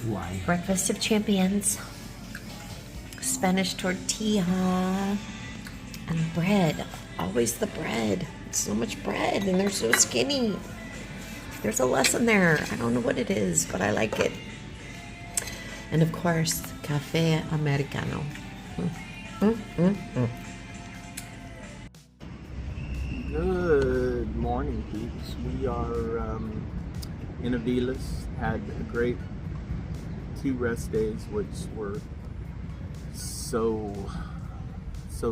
Why? Breakfast of champions. Spanish tortilla. And bread. Always the bread. So much bread, and they're so skinny. There's a lesson there. I don't know what it is, but I like it. And of course, cafe americano. Good morning, peeps. We are in Avila's. Had a great 2 rest days, which were so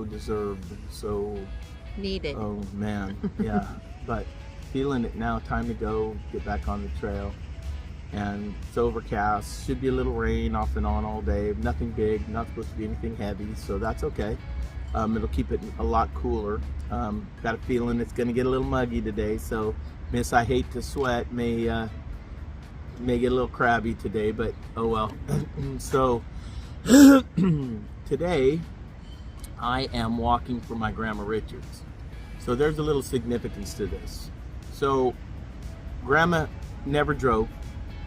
deserved, so Needed. oh man, yeah. But feeling it now. Time to go get back on the trail. And it's overcast. Should be a little rain off and on all day. Nothing big. Not supposed to be anything heavy, so that's okay. It'll keep it a lot cooler. Got a feeling it's going to get a little muggy today. So, Miss, I hate to sweat. May get a little crabby today, but oh well. So today I am walking for my Grandma Richards. So there's a little significance to this. So Grandma never drove.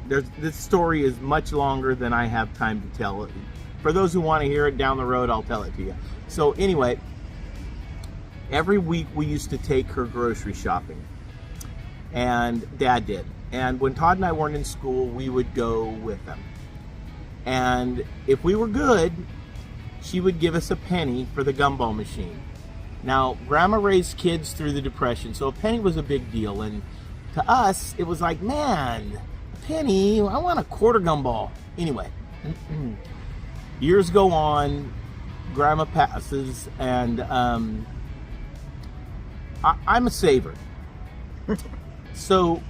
This story is much longer than I have time to tell it. For those who want to hear it down the road, I'll tell it to you. So anyway, every week we used to take her grocery shopping, and Dad did. And when Todd and I weren't in school, we would go with them. And if we were good, she would give us a penny for the gumball machine. Now, Grandma raised kids through the Depression, so a penny was a big deal. And to us, it was like, man, a penny, I want a quarter gumball. Anyway, years go on, Grandma passes, and I'm a saver. So,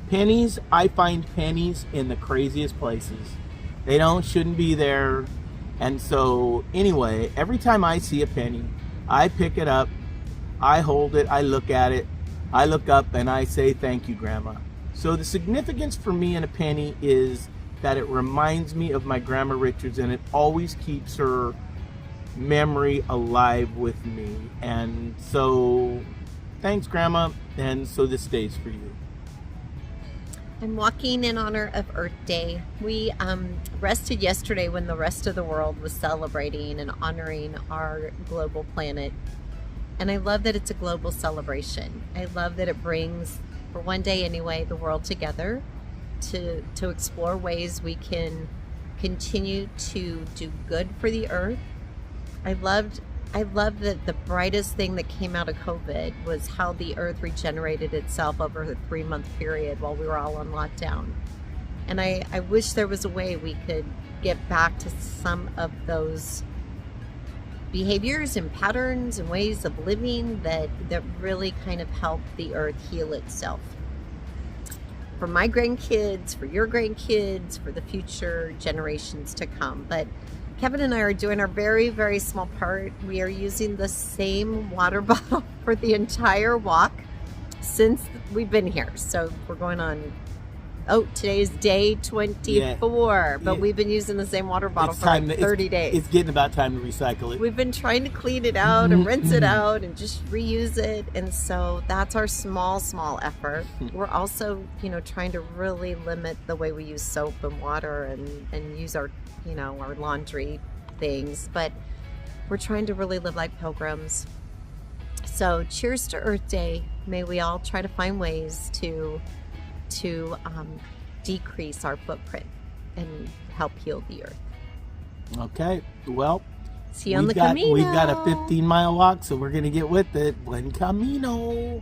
pennies, I find pennies in the craziest places. They shouldn't be there. And so anyway, every time I see a penny, I pick it up, I hold it, I look at it, I look up and I say, thank you, Grandma. So the significance for me in a penny is that it reminds me of my Grandma Richards, and it always keeps her memory alive with me. And so thanks, Grandma. And so this stays for you. I'm walking in honor of Earth Day. We rested yesterday when the rest of the world was celebrating and honoring our global planet. And I love that it's a global celebration. I love that it brings, for one day anyway, the world together to explore ways we can continue to do good for the earth. I love that the brightest thing that came out of COVID was how the earth regenerated itself over a 3-month period while we were all on lockdown. And I wish there was a way we could get back to some of those behaviors and patterns and ways of living that really kind of help the earth heal itself. For my grandkids, for your grandkids, for the future generations to come. But Kevin and I are doing our very, very small part. We are using the same water bottle for the entire walk since we've been here. So we're going on, today is day 24, but we've been using the same water bottle for like 30 days. It's getting about time to recycle it. We've been trying to clean it out and rinse it out and just reuse it. And so that's our small effort. We're also, trying to really limit the way we use soap and water and use our our laundry things, but we're trying to really live like pilgrims. So cheers to Earth Day. May we all try to find ways to decrease our footprint and help heal the earth. Okay, well, see you on the Camino. We've got a 15-mile walk, so we're gonna get with it. Buen Camino.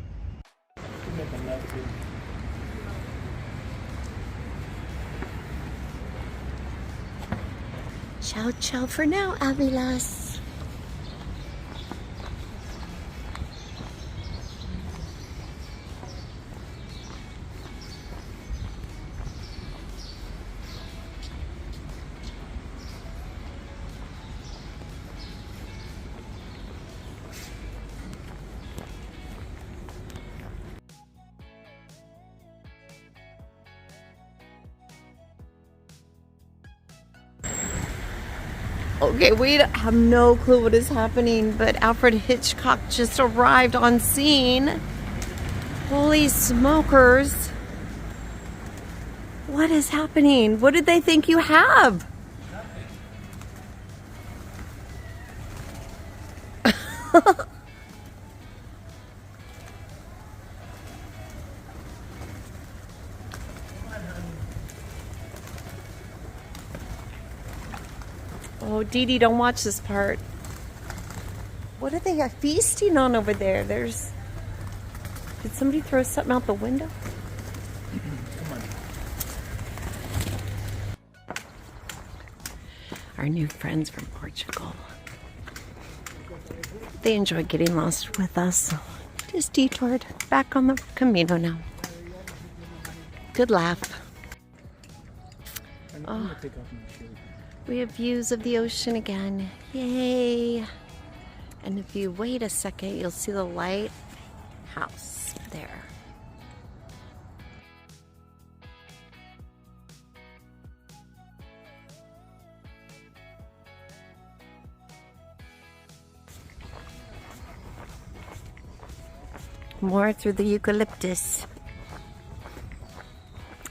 Ciao, ciao for now, Avilas. Okay, we have no clue what is happening, but Alfred Hitchcock just arrived on scene. Holy smokers. What is happening? What did they think you have? Oh, Dee Dee, don't watch this part. What are they feasting on over there? Did somebody throw something out the window? Come on. Our new friends from Portugal. They enjoyed getting lost with us. Just detoured back on the Camino now. Good laugh. Oh, we have views of the ocean again. Yay! And if you wait a second, you'll see the lighthouse there. More through the eucalyptus.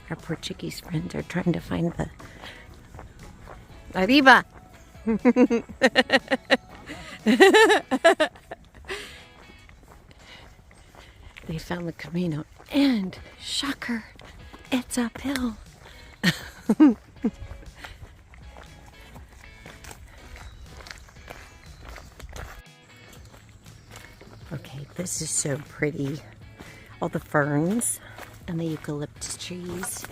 Our Portuguese friends are trying to find the Arriba! They found the Camino, and shocker, it's uphill. Okay, this is so pretty. All the ferns and the eucalyptus trees.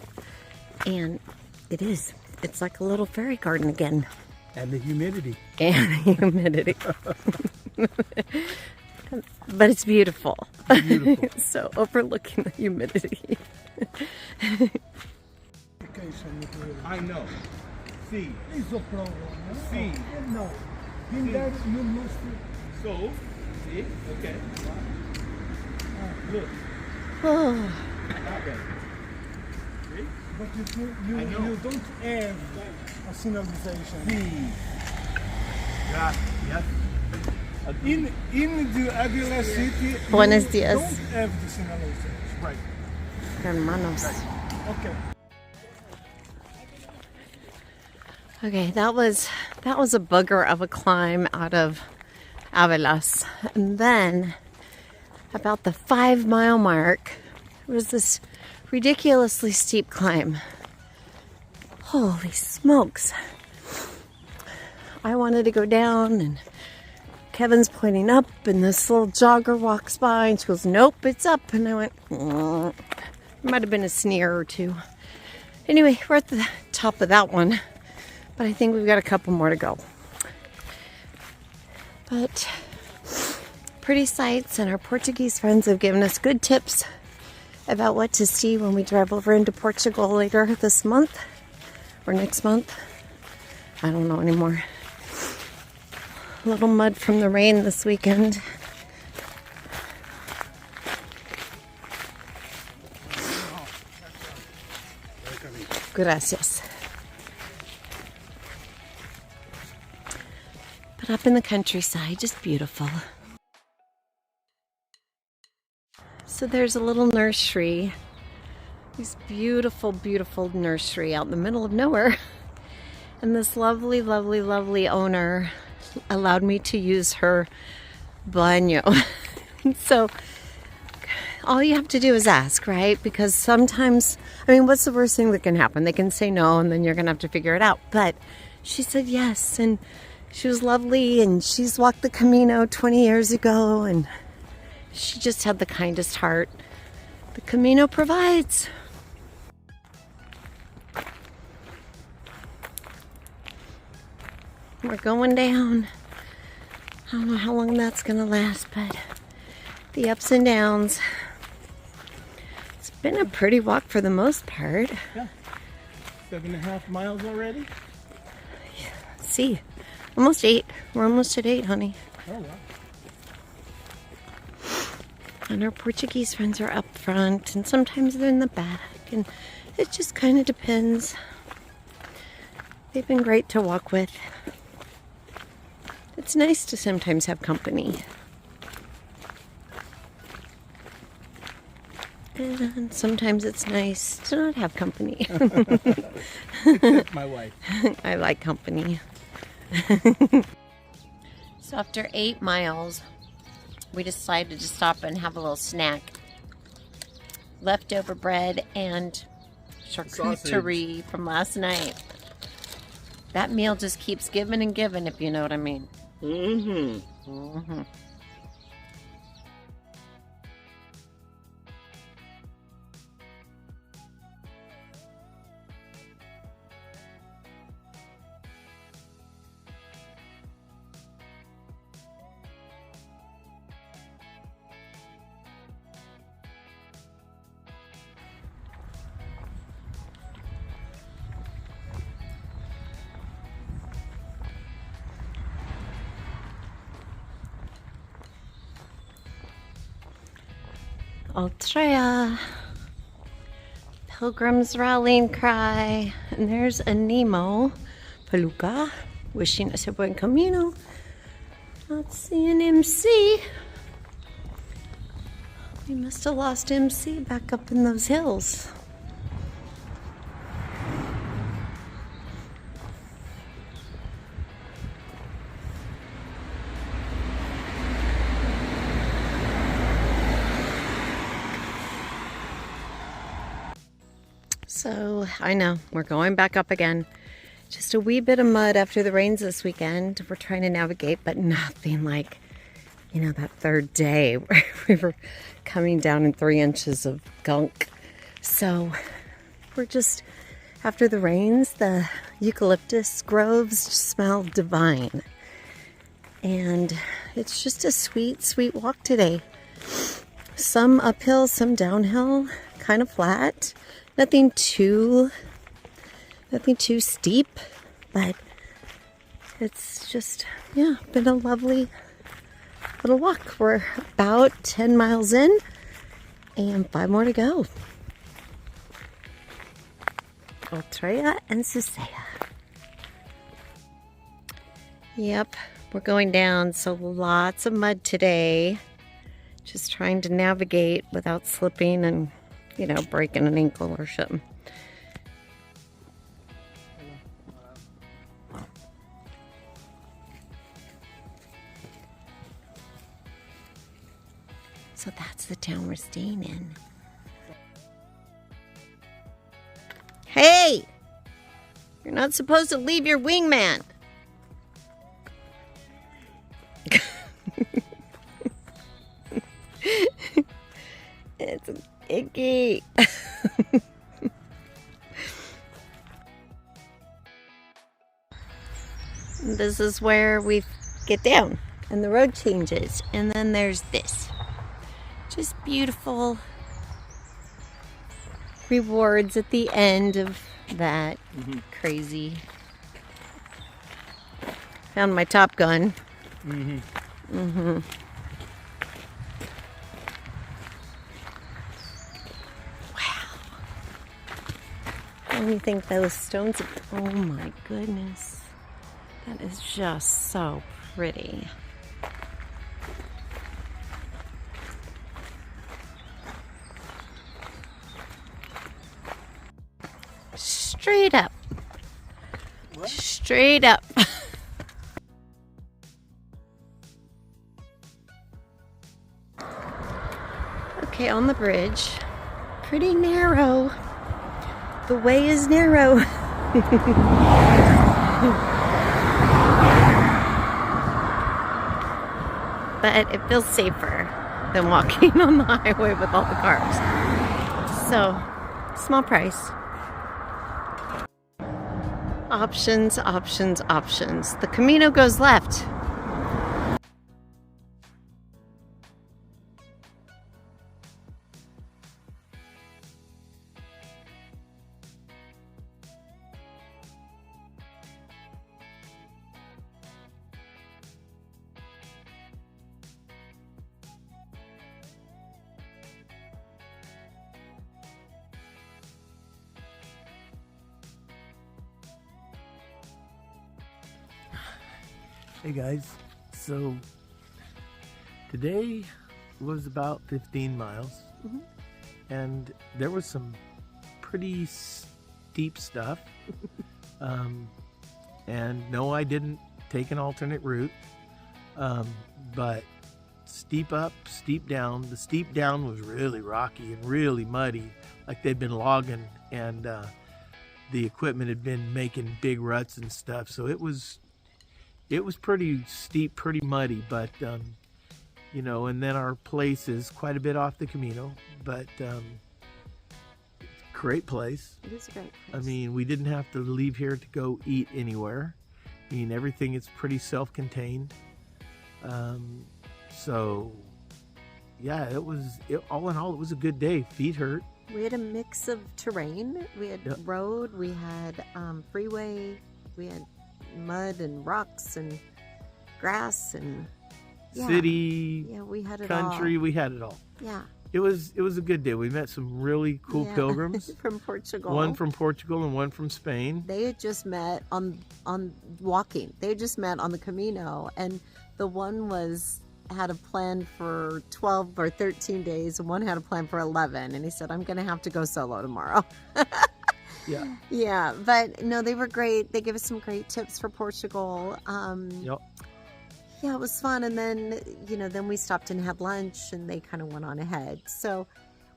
And it's like a little fairy garden again. And the humidity. And the humidity. But it's beautiful. Beautiful. So overlooking the humidity. I know. See. It's a problem. See. No. In that you must. So, see? Okay. Look. Oh, That way. See? But I know. you don't have a signalization. Yeah. Yes. In the Aguila city, Buenos you dias. don't have the signalization. Right. hermanos. Okay. Okay, that was a booger of a climb out of Avelas. And then about the 5-mile mark, it was this ridiculously steep climb. Holy smokes. I wanted to go down and Kevin's pointing up and this little jogger walks by and she goes, nope, it's up. And I went, There might have been a sneer or two. Anyway, we're at the top of that one. But I think we've got a couple more to go. But pretty sights, and our Portuguese friends have given us good tips about what to see when we drive over into Portugal later this month or next month. I don't know anymore. A little mud from the rain this weekend. Gracias. But up in the countryside, just beautiful. So there's a little nursery. This beautiful, beautiful nursery out in the middle of nowhere. And this lovely, lovely, lovely owner allowed me to use her baño. So all you have to do is ask, right? Because sometimes, I mean, what's the worst thing that can happen? They can say no, and then you're going to have to figure it out. But she said yes, and she was lovely, and she's walked the Camino 20 years ago, and she just had the kindest heart. The Camino provides. We're going down. I don't know how long that's going to last, but the ups and downs. It's been a pretty walk for the most part. Yeah. 7.5 miles already? See, almost 8. We're almost at 8, honey. Oh, wow. And our Portuguese friends are up front, and sometimes they're in the back, and it just kind of depends. They've been great to walk with. It's nice to sometimes have company. And sometimes it's nice to not have company. Except my wife. I like company. So after 8 miles, we decided to stop and have a little snack. Leftover bread and charcuterie from last night. That meal just keeps giving and giving, if you know what I mean. Mm-hmm. Mm-hmm. Altrea, Pilgrim's Rallying Cry, and there's a Nemo, Paluca, wishing us a buen camino. Not seeing MC. We must have lost MC back up in those hills. So I know we're going back up again. Just a wee bit of mud after the rains this weekend. We're trying to navigate, but nothing like, you know, that third day where we were coming down in 3 inches of gunk. So we're just, after the rains, the eucalyptus groves smell divine. And it's just a sweet, sweet walk today. Some uphill, some downhill, kind of flat. Nothing too steep, but it's just, yeah, been a lovely little walk. We're about 10 miles in and 5 more to go. Altrea and Susea. Yep, we're going down, so lots of mud today. Just trying to navigate without slipping and, you know, breaking an ankle or something. So that's the town we're staying in. Hey! You're not supposed to leave your wingman. It's icky. This is where we get down and the road changes, and then there's this. Just beautiful rewards at the end of that. Crazy. Found my Top Gun. Wow. Don't you think those stones? Oh my goodness. That is just so pretty. Straight up. What? Straight up. Okay, on the bridge. Pretty narrow. The way is narrow. But it feels safer than walking on the highway with all the cars. So, small price. Options, options, options. The Camino goes left. Hey guys, so today was about 15 miles. and there was some pretty steep stuff. And no, I didn't take an alternate route, but steep up, steep down. The steep down was really rocky and really muddy, like they'd been logging, and the equipment had been making big ruts and stuff. So it was pretty steep, pretty muddy, but you know, and then our place is quite a bit off the Camino, but great place. It is a great place. I mean, we didn't have to leave here to go eat anywhere. I mean, everything is pretty self-contained. So, yeah, all in all, it was a good day. Feet hurt. We had a mix of terrain. We had road, we had freeway, we had mud and rocks and grass and city. Yeah, we had it country. all. We had it all. Yeah. It was a good day. We met some really cool pilgrims. From Portugal. One from Portugal and one from Spain. They had just met on walking. They had just met on the Camino, and the one had a plan for 12 or 13 days, and one had a plan for 11. And he said, "I'm going to have to go solo tomorrow." Yeah. Yeah, but no, they were great. They gave us some great tips for Portugal. Yep. Yeah, it was fun. And then, then we stopped and had lunch, and they kind of went on ahead. So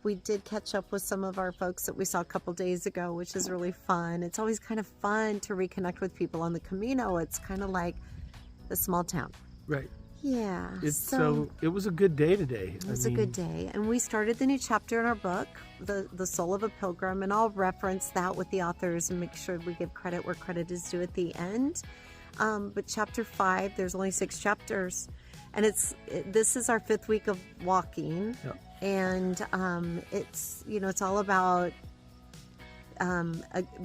we did catch up with some of our folks that we saw a couple days ago, which is really fun. It's always kind of fun to reconnect with people on the Camino. It's kind of like a small town. Right. Yeah. So it was a good day today. It was a good day. And we started the new chapter in our book, The Soul of a Pilgrim, and I'll reference that with the authors and make sure we give credit where credit is due at the end. But chapter 5, there's only 6 chapters, and this is our 5th week of walking. Yep. And it's all about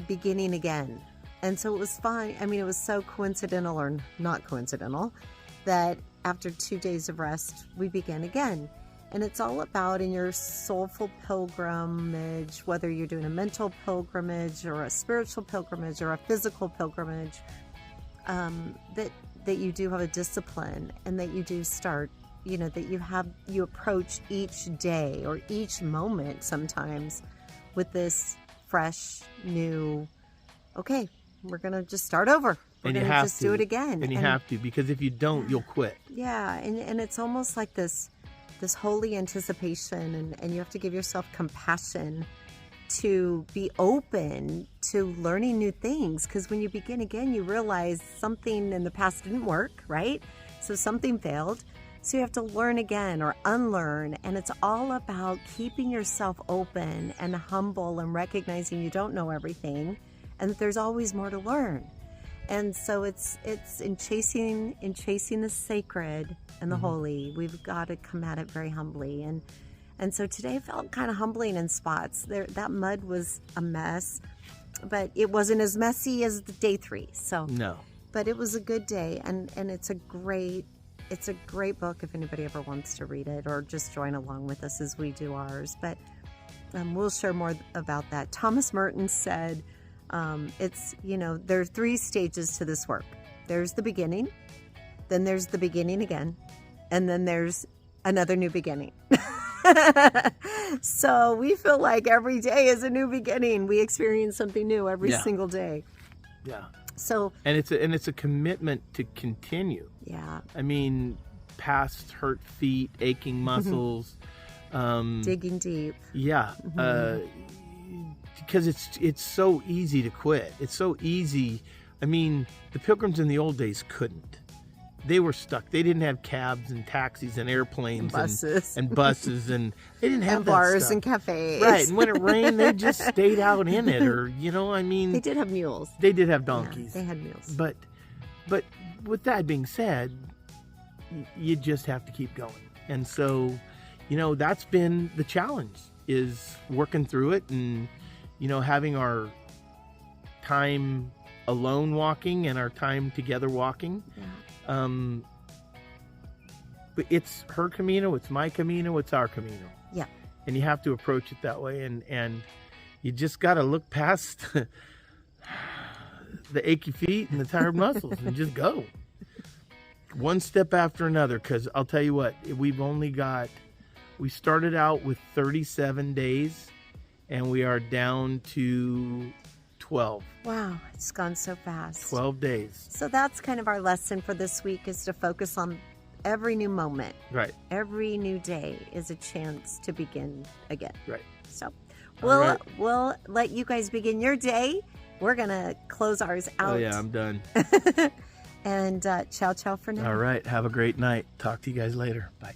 beginning again. And so it was fun. I mean, it was so coincidental or not coincidental that after 2 days of rest, we began again. And it's all about, in your soulful pilgrimage, whether you're doing a mental pilgrimage or a spiritual pilgrimage or a physical pilgrimage, that you do have a discipline, and that you do start, that you approach each day or each moment sometimes with this fresh, new, okay, we're going to just start over. We're going to just do it again. And you have to, because if you don't, you'll quit. Yeah, and it's almost like this holy anticipation, and you have to give yourself compassion to be open to learning new things, because when you begin again, you realize something in the past didn't work, right? So something failed. So you have to learn again or unlearn, and it's all about keeping yourself open and humble and recognizing you don't know everything and that there's always more to learn. And so it's in chasing the sacred and the holy, we've got to come at it very humbly. And so today felt kind of humbling in spots. That mud was a mess, but it wasn't as messy as the day 3. So no, but it was a good day, and it's a great book if anybody ever wants to read it or just join along with us as we do ours. But we'll share more about that. Thomas Merton said, there are 3 stages to this work. There's the beginning, then there's the beginning again, and then there's another new beginning. So we feel like every day is a new beginning. We experience something new every single day. Yeah. So and it's a commitment to continue. Yeah. I mean, past hurt feet, aching muscles, digging deep. Yeah. Because it's so easy to quit. It's so easy. I mean, the pilgrims in the old days couldn't. They were stuck. They didn't have cabs and taxis and airplanes and buses, and they didn't have and bars stuff. And cafes. Right. And when it rained, they just stayed out in it, or I mean, they did have mules. They did have donkeys. Yeah, they had mules. But with that being said, you just have to keep going. And so, that's been the challenge, is working through it and having our time alone walking and our time together walking. Yeah. But it's her Camino, it's my Camino, it's our Camino. Yeah. And you have to approach it that way, and you just got to look past the achy feet and the tired muscles and just go. One step after another, because I'll tell you what, we've only got We started out with 37 days, and we are down to 12. Wow, it's gone so fast. 12 days. So that's kind of our lesson for this week, is to focus on every new moment. Right. Every new day is a chance to begin again. Right. So All we'll let you guys begin your day. We're going to close ours out. Oh, yeah, I'm done. And ciao, ciao for now. All right. Have a great night. Talk to you guys later. Bye.